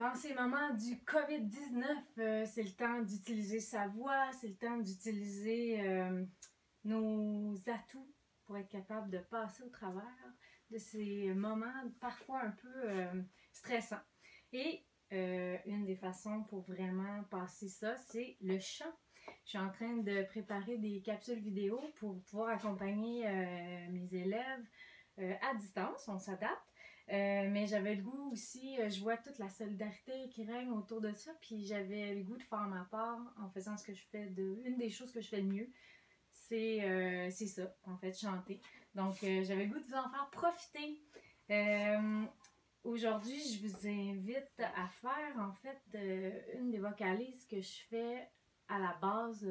En ces moments du COVID-19, c'est le temps d'utiliser sa voix, c'est le temps d'utiliser nos atouts pour être capable de passer au travers de ces moments parfois un peu stressants. Et une des façons pour vraiment passer ça, c'est le chant. Je suis en train de préparer des capsules vidéo pour pouvoir accompagner mes élèves à distance, on s'adapte. Mais j'avais le goût aussi, je vois toute la solidarité qui règne autour de ça, puis j'avais le goût de faire ma part en faisant ce que je fais une des choses que je fais de mieux, c'est ça, en fait, chanter. Donc, j'avais le goût de vous en faire profiter. Aujourd'hui, je vous invite à faire, en fait, une des vocalises que je fais à la base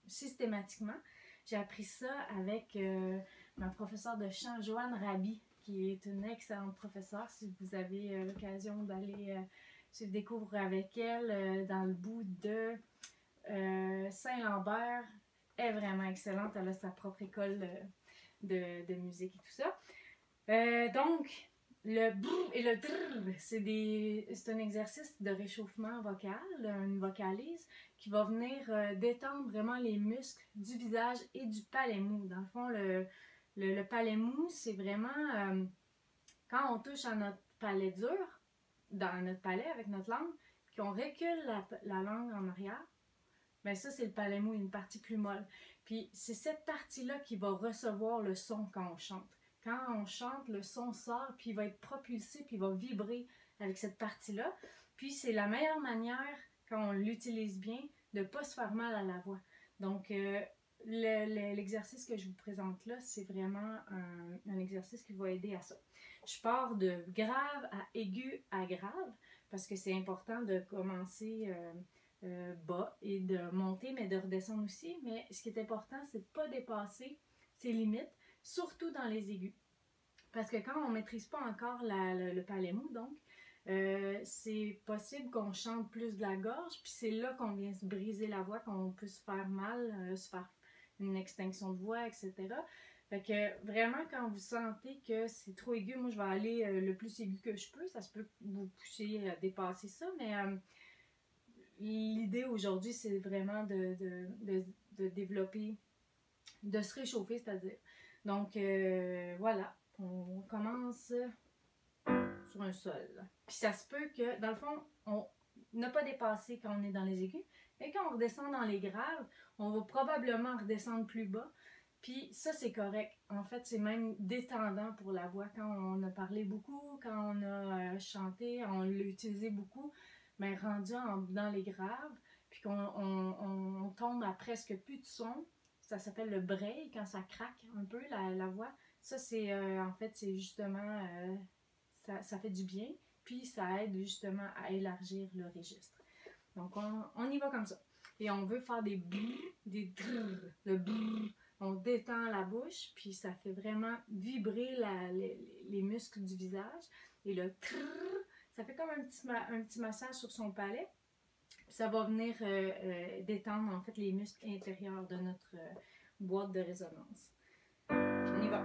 systématiquement. J'ai appris ça avec ma professeure de chant, Joanne Raby, qui est une excellente professeure. Si vous avez l'occasion d'aller suivre des cours avec elle dans le bout de Saint-Lambert, est vraiment excellente. Elle a sa propre école de musique et tout ça. Donc, le brrr et le drrr, c'est un exercice de réchauffement vocal, une vocalise, qui va venir détendre vraiment les muscles du visage et du palais mou. Dans le fond, le palais mou, c'est vraiment quand on touche à notre palais dur, dans notre palais avec notre langue, puis qu'on recule la langue en arrière, bien ça, c'est le palais mou, une partie plus molle. Puis c'est cette partie-là qui va recevoir le son quand on chante. Quand on chante, le son sort, puis il va être propulsé, puis il va vibrer avec cette partie-là. Puis c'est la meilleure manière, quand on l'utilise bien, de ne pas se faire mal à la voix. Donc, l'exercice que je vous présente là, c'est vraiment un exercice qui va aider à ça. Je pars de grave à aigu à grave, parce que c'est important de commencer bas et de monter, mais de redescendre aussi. Mais ce qui est important, c'est de ne pas dépasser ses limites, surtout dans les aigus. Parce que quand on ne maîtrise pas encore le palais mou, donc, c'est possible qu'on chante plus de la gorge, puis c'est là qu'on vient se briser la voix, qu'on peut se faire mal, se faire une extinction de voix, etc. Fait que vraiment, quand vous sentez que c'est trop aigu, moi je vais aller le plus aigu que je peux. Ça se peut vous pousser à dépasser ça, mais l'idée aujourd'hui, c'est vraiment de développer, de se réchauffer, c'est-à-dire. Donc, voilà, on commence sur un sol. Puis ça se peut que, dans le fond, on n'a pas dépassé quand on est dans les aigus, mais quand on redescend dans les graves, on va probablement redescendre plus bas. Puis ça, c'est correct. En fait, c'est même détendant pour la voix. Quand on a parlé beaucoup, quand on a chanté, on l'a utilisé beaucoup, mais rendu dans les graves, puis qu'on tombe à presque plus de son, ça s'appelle le break, quand ça craque un peu la voix. Ça, c'est en fait, c'est justement, ça fait du bien, puis ça aide justement à élargir le registre. Donc, on y va comme ça. Et on veut faire des brrr, des drrr, le brrr. On détend la bouche, puis ça fait vraiment vibrer les muscles du visage. Et le trrr, ça fait comme un petit massage sur son palais. Puis ça va venir détendre en fait les muscles intérieurs de notre boîte de résonance. On y va.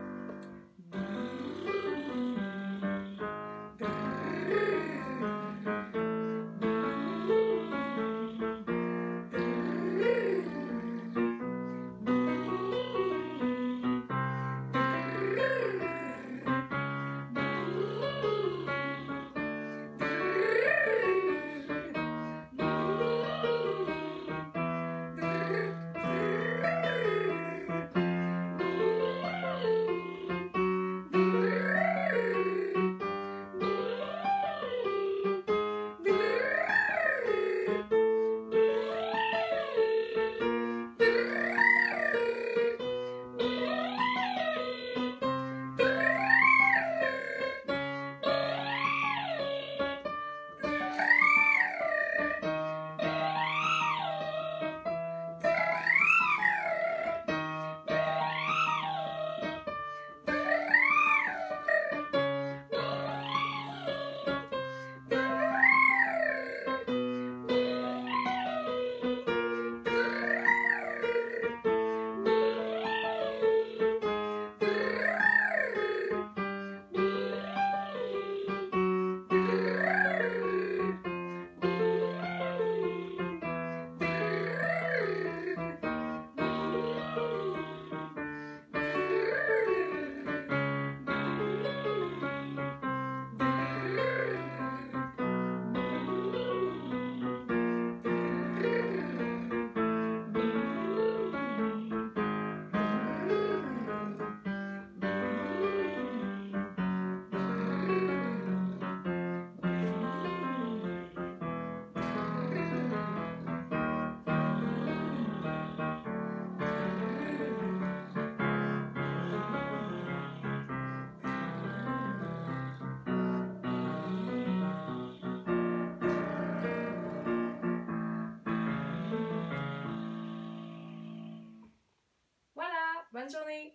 Bonne journée!